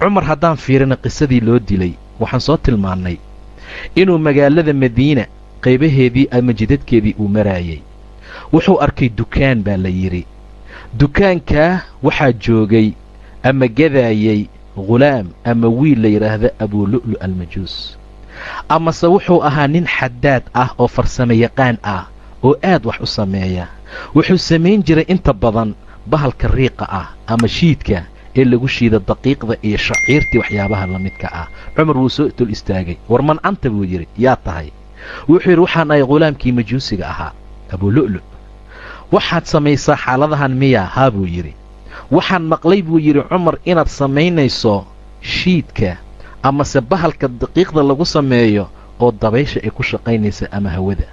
cumar haddaan fiirina qisadii loo dilay waxaan soo tilmaannay inuu magaalada madiina qaybaheedii ama jidadkeedii uu maraayay. wuxuu arkay dukaan baa la yidhi. dukaankaa waxaa joogay ama gadaayay ghulaam ama wiil la yidhaahda abulu'lu almajuus, amase wuxuu ahaa nin xadaad ah oo farsamo yaqaan ah oo aad wax u sameeya. wuxuu samayn jiray inta badan bahalka riiqa ah ama shiidka ee lagu shiida daqiiqda iyo shaciirtii waxyaabaha la midka ah. cumar wuu soo dul istaagay. war mancanta buu yidhi, yaa tahay? wuxuu yidhi waxaan ahay ghulaamkii majuusiga ahaa abulu'lu. waxaad samaysaa xaaladahan miyaa? haa buu yidhi. waxaan maqlay buu yidhi cumar inaad samaynayso shiidka amase bahalka daqiiqda lagu sameeyo oo dabaysha ay ku shaqaynaysa ama hawada.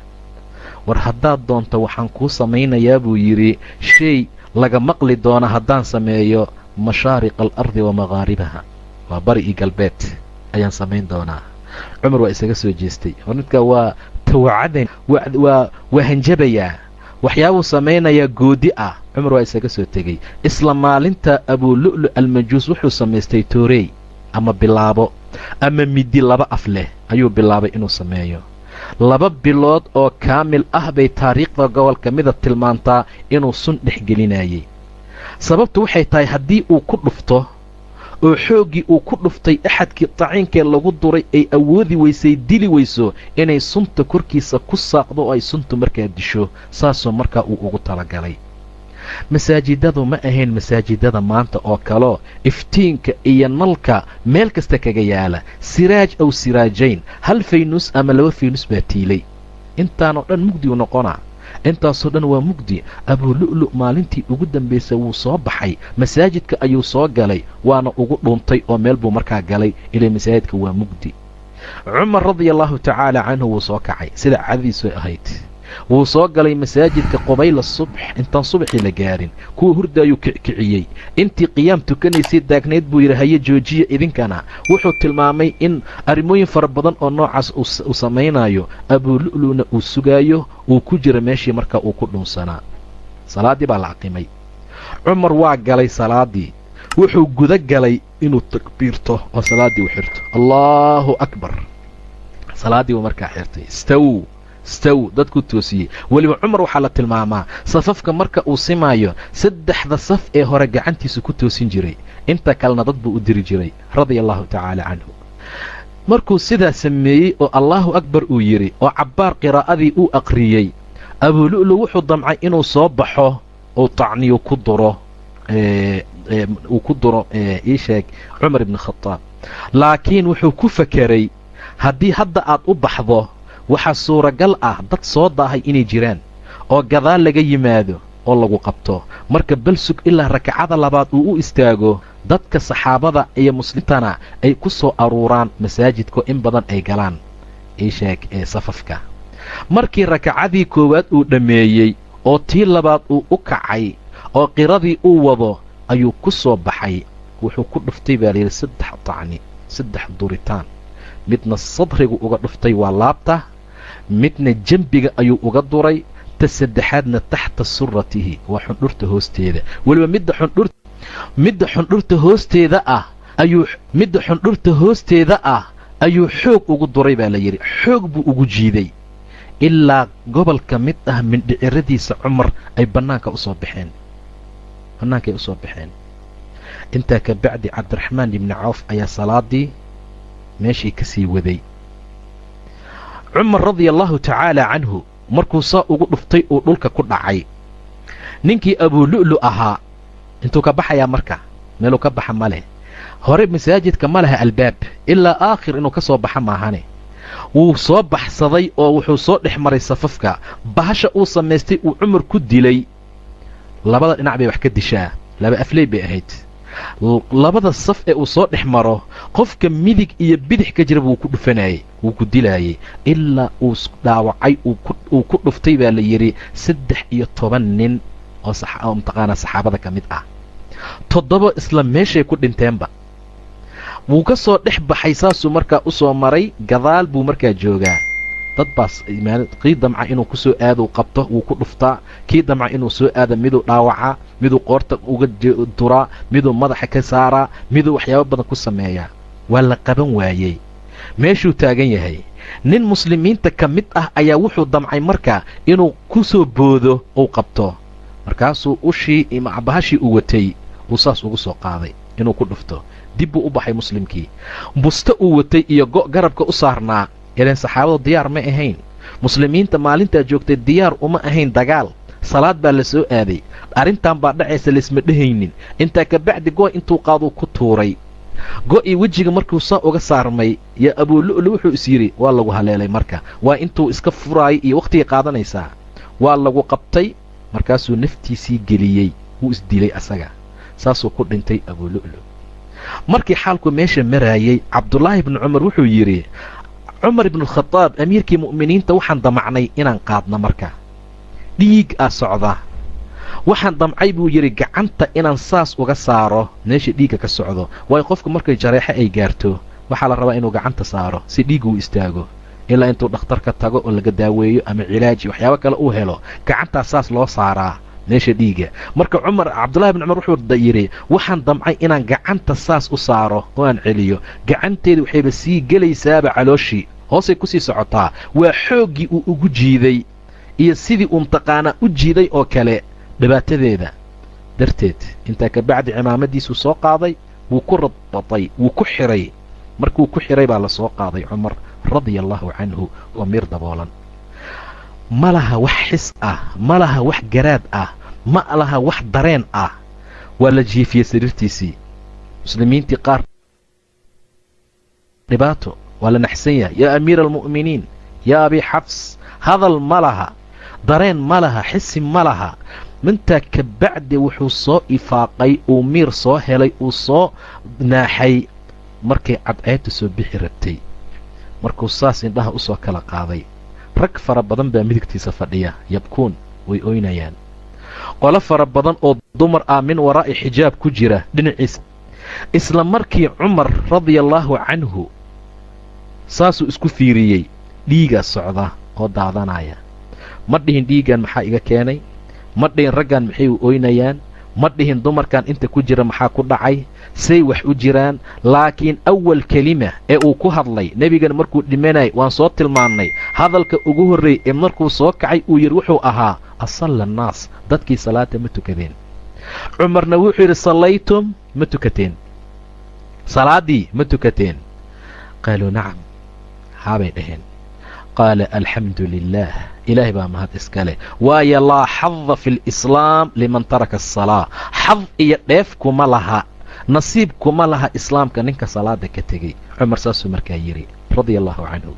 war haddaad doonto waxaan kuu samaynayaa buu yidhi shay laga maqli doona haddaan sameeyo mashaariqa alardi wa maghaaribaha, waa bari iyo galbeed ayaan samayn doonaa. cumar waa isaga soo jeestay. war midka waa tawacadan, waa hanjabayaa, waxyaabuu samaynayaa goodi ah. cumar waa isaga soo tegey. isla maalinta abulu'lu almajuus wuxuu samaystay toorey ama bilaabo ama midi 2 af leh ayuu bilaabay inuu sameeyo. 2 bilood oo kaamil ah bay taariikhda gobolka mida tilmaantaa inuu sun dhex gelinayay. sababtu waxay tahay haddii uu ku dhufto oo xooggii uu ku dhuftay axadkii taciinkee lagu duray ay awoodi weysay dili weyso inay sunta korkiisa ku saaqdo oo ay suntu markaa disho. saasoo markaa uu ugu talagalay. masaajidadu ma ahayn masaajidada maanta oo kaleo iftiinka iyo nalka meel kasta kaga yaala, siraaj aw siraajayn, 1 faynus ama 2 faynus baa tiilay. intaanoo dhan mugdi u noqonaa. intaasoo dhan waa mugdi. abulu'lu maalintii ugu dambaysay wuu soo baxay, masaajidka ayuu soo galay, waana ugu dhuuntay oo meel buu markaa galay ilaa masaajidka waa mugdi. cumar radiallahu tacaala canhu wuu soo kacay sida cadadiisu ahayd. wuu soo galay masaajidka qubayla subx intaan subaxii la gaarin. kuwa hurdaayuu kiciyey. intii qiyaam tukanaysay daagnayd buu yidhi haye joojiya idinkana. wuxuu tilmaamay in arrimooyin fara badan oo noocaas uu samaynayo. abulu'luna uu sugaayo, uu ku jira meeshii markaa uu ku dhunsanaa. salaaddii baa la aqimay. cumar waa galay salaaddii. wuxuu guda galay inuu takbiirto oo salaaddii u xirto. allaahu akbar. salaaddii buu markaa xirtay. istaw dadku toosiyey. weliba cumar waxaa la tilmaamaa safafka marka uu simaayo 3 saf ee hore gacantiisa ku toosin jiray, inta kalena dad buu u diri jiray radia allahu tacaala canhu. markuu sidaa sameeyey oo allaahu akbar uu yidhi oo cabbaar qiraa'adii uu aqriyey, abulu'lu wuxuu damcay inuu soo baxo oo tacniyu ku duro ii sheeg cumar ibni khadaab. laakiin wuxuu ku fakeray haddii hadda aad u baxdo waxaa suuragal ah dad soo daahay inay jiraan oo gadaal laga yimaado oo lagu qabto. marka bal sug ilaa rakacada labaad uu u istaago, dadka saxaabada iyo muslimiintana ay ku soo aruuraan masaajidka in badan ay galaan ii sheeg safafka. markii rakacadii koowaad uu dhammeeyey oo tii labaad uu u kacay oo qiradii uu wado ayuu ku soo baxay. wuxuu ku dhuftay baa layidhi 3 tacni, 3 duritaan. midna sadrigu uga dhuftay waa laabta, midna jembiga ayuu uga duray, ta saddexaadna taxta suratihi waa xundhurta hoosteeda. weliba midda xundhurta hoosteeda ah ayuu xoog ugu duray baa la yidhi. xoog buu ugu jiiday ilaa gobolka mid ah mindhiciradiisa cumar ay bannaankay u soo baxeen. intaa ka bacdi cabdiraxmaan ibni cawf ayaa salaaddii meeshii ka sii waday. cumar radia allahu tacaala canhu markuu saa ugu dhuftay uu dhulka ku dhacay. ninkii abulu'lu ahaa intuu ka baxayaa marka? meeluu ka baxa ma leh. hore masaajidka ma laha albaab ilaa aakhir inuu ka soo baxa maahane. wuu soo baxsaday oo wuxuu soo dhex maray safafka. bahasha uu samaystay uu cumar ku dilay 2 dhinac bay wax ka dishaa. 2 afley bay ahayd. 2 saf ee uu soo dhex maro qofka midig iyo bidix ka jira wuu ku dhufanayay, wuu ku dilaayay ilaa uu dhaawacay uu ku dhuftay baa la yidhi 13 nin oo mutaqaanaa saxaabada ka mid ah. 7 isla meeshay ku dhinteenba. wuu ka soo dhex baxay. saasuu markaa u soo maray, gadaal buu markaa joogaa. dad baas kii damca inuu ku soo aado u qabto wuu ku dhuftaa, kii damca inuu soo aado miduu dhaawacaa, miduu qoorta uga duraa, miduu madaxa ka saaraa, miduu waxyaabo badan ku sameeyaa. waa la qaban waayey. meeshuu taagan yahay nin muslimiinta ka mid ah ayaa wuxuu damcay markaa inuu ku soo boodo uu qabto, markaasuu ushii bahashii uu watay uu saas ugu soo qaaday inuu ku dhufto. dib buu u baxay muslimkii. busto uu watay iyo go' garabka u saarnaa, ileen saxaabadu diyaar ma ahayn. muslimiinta maalintaa joogtay diyaar uma ahayn dagaal, salaad baa la soo aaday, arrintan baa dhacaysa laysma dhehaynin. intaa ka bacdi go' intuu qaaduu ku tuuray. go'ii wejiga markuu saa uga saarmay yaa abuulu'lu wuxuu is yidhi waa lagu haleelay marka, waa intuu iska furaayay iyo wakhtigay qaadanaysaa. waa lagu qabtay, markaasuu naftiisii geliyey, wuu isdilay asaga. saasuu ku dhintay abuulu'lu. markii xaalku meesha maraayey, cabdulaahi ibnu cumar wuxuu yidhi, cumar ibnualkhadaab amiirkii mu'miniinta waxaan damacnay inaan qaadno marka. dhiig aa socda. waxaan damcay buu yidhi gacanta inaan saas uga saaro meesha dhiigga ka socdo, waayo qofku markay jareexo ay gaarto waxaa la rabaa inuu gacanta saaro si dhiiggu u istaago, ilaa intuu dhakhtarka tago oo laga daaweeyo ama cilaaji waxyaabo kale uu helo. gacantaas saas loo saaraa meesha dhiigga. marka cabdullahi ibn cumar wuxuu yidhi waxaan damcay inaan gacanta saas u saaro oo aan celiyo, gacanteedu waxayba sii gelaysaaba calooshii, hoosay ku sii socotaa. waa xooggii uu ugu jiiday iyo sidii uu mtaqaanaa u jiiday oo kale dhibaatadeeda darteed. intaa ka bacdi cimaamadiisuu soo qaaday, wuu ku radbatay, wuu ku xiray. markuu ku xiray baa la soo qaaday cumar radia allaahu canhu oo miir daboolan. ma laha wax xis ah, ma laha wax garaad ah, ma laha wax dareen ah. waa la jiifiyey sariirtiisii. muslimiintii qaar dhibaato, waa la naxsan yahay. yaa amiira almu'miniin, yaa abi xafs, hadal ma laha, dareen ma laha, xisi ma laha. mintaa ka bacdi wuxuu soo ifaaqay, uu miir soo helay, uu soo naaxay markay cadceedtu soo bixi rabtay. markuu saas indhaha u soo kala qaaday, rag fara badan baa midigtiisa fadhiya, yabkuun, way oynayaan. qolo fara badan oo dumar ah min waraa'i xijaab ku jira dhinaciisa. isla markii cumar radiallaahu canhu saasuu isku fiiriyey, dhiigaa socda oo daadanaya. ma dhihin dhiiggan maxaa iga keenay, ma dhihin raggan maxay u oynayaan, ma dhihin dumarkan inta ku jira maxaa ku dhacay, say wax u jiraan. laakiin awal kelima ee uu ku hadlay nebigan markuu dhimanay waan soo tilmaannay. hadalka ugu horreey ee markuu soo kacay uu yidhi wuxuu ahaa asalla annaas, dadkii salaata ma tukadeen. cumarna wuxuu yidhi sallaytum, ma tukateen, salaaddii ma tukateen. qaaluu nacam, haabay dhaheen. qaala alxamdu lilaah, ilaahay baa mahad iska leh. waayo laa xada fi lislaam liman taraka asalaa. xad iyo dheef kuma laha, nasiib kuma laha islaamka ninka salaada ka tegey. cumar saasuu markaa yidhi radia allaahu canhu.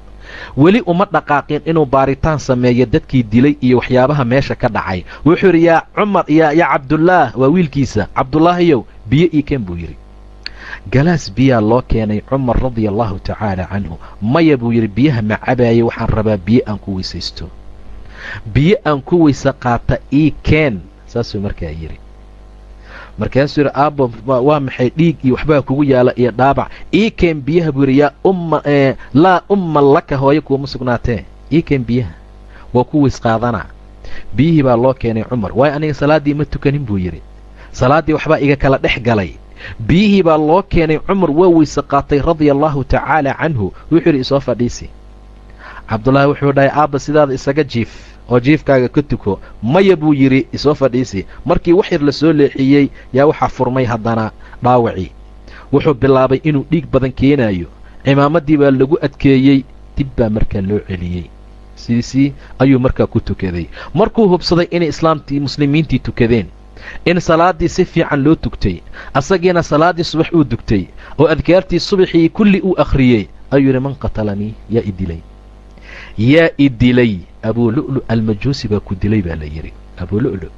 weli uma dhaqaaqin inuu baaritaan sameeyo dadkii dilay iyo waxyaabaha meesha ka dhacay. wuxuu yidhi yaa cumar, yaa cabdullaah, waa wiilkiisa, cabdullaahiyow biyo ii keen buu yidhi. galaas biyaa loo keenay cumar radia allaahu tacaala canhu. maya buu yidhi, biyaha ma cabaaye, waxaan rabaa biyo aan ku weysaysto, biyo aan ku weyse qaata ii keen. saasuu markaa yidhi. markaasuu yidhi aabbo waa maxay, dhiig iyo waxbaa kugu yaala iyo dhaabac, ii keen biyaha buu yidhi. yaa laa umma laka, hooyo kuuma sugnaatee, ii keen biyaha, waa ku weys qaadanaa. biyihii baa loo keenay cumar, waayo aniga salaaddii ma tukanin buu yidhi, salaaddii waxbaa iga kala dhex galay. biyihii baa loo keenay cumar, waa weyse qaatay radia allaahu tacaala canhu. wuxuu yidhi isoo fadhiisi. cabdullaahi wuxuu dhahay aabba sidaada isaga jiif oo jiifkaaga ka tuko. maya buu yidhi isoo fadhiisi. markii wax yar la soo leexiyey yaa waxaa furmay haddana dhaawacii. wuxuu bilaabay inuu dhiig badan keenayo. cimaamaddii baa lagu adkeeyey, dib baa markaa loo celiyey. sidiisii ayuu markaa ku tukaday. markuu hubsaday inay muslimiintii tukadeen, in salaaddii si fiican loo tugtay, asagiina salaaddii subax uu dugtay oo adkaartii subaxii kulli uu akhriyey, ayuu yidhi man qatalanii, yaa i dilay, yaa i dilay. abuulu'lu almajuusi baa ku dilay baa la yidhi. abuulu'lu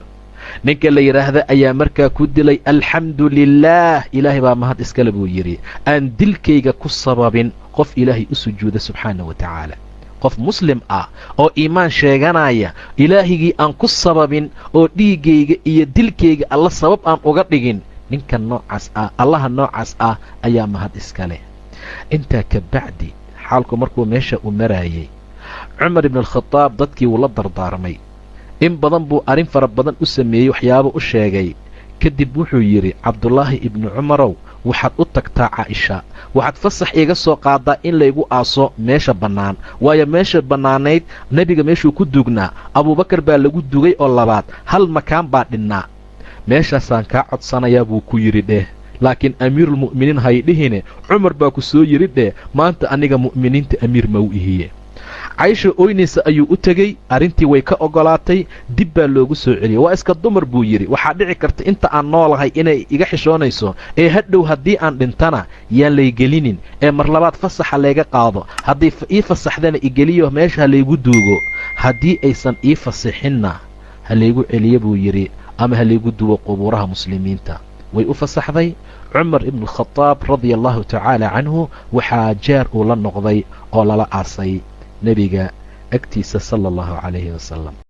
ninka la yidhaahda ayaa markaa ku dilay. alxamdu lilaah, ilaahay baa mahad iskale buu yidhi, aan dilkayga ku sababin qof ilaahay u sujuuda subxaana wa tacaala. qof muslim ah oo iimaan sheeganaya, ilaahigii aan ku sababin oo dhiiggayga iyo dilkayga alla sabab aan uga dhigin, ninka noocaas ah, allaha noocaas ah ayaa mahad iska leh. intaa ka bacdi xaalku markuu meesha u maraayey, cumar ibn alkhadaab dadkii wuu la dardaarmay in badan buu arrin fara badan u sameeyey waxyaabo u sheegay kadib wuxuu yidhi cabdulaahi ibnu cumarow waxaad u tagtaa caaisha waxaad fasax iiga soo qaadaa in laygu aaso meesha bannaan waayo meesha bannaanayd nebiga meeshuu ku duugnaa abuubakar baa lagu dugay oo labaad hal makaan baa dhinnaa meeshaasaan kaa codsanayaa buu ku yidhi dheh laakiin amiiruulmu'miniin haydhihine cumar baa ku soo yidhi dheh maanta aniga mu'miniinta amiir ma u ihiye caysha oynaysa ayuu u tegey arrintii way ka oggolaatay dib baa loogu soo celiyey waa iska dumar buu yidhi waxaa dhici karta inta aan noolahay inay iga xishoonayso ee hadhow haddii aan dhintana yaan laygelinin ee mar labaad fasaxa layga qaado haddii ii fasaxdana igeliyo meesha ha laygu duugo haddii aysan ii fasixinna ha laygu celiyo buu yidhi ama ha laygu duwo qubuuraha muslimiinta way u fasaxday cumar ibnu alkhadaab radia allahu tacaala canhu waxaa jeer uu la noqday oo lala aasay nebiga agtiisa sala allahu calayhi wasalam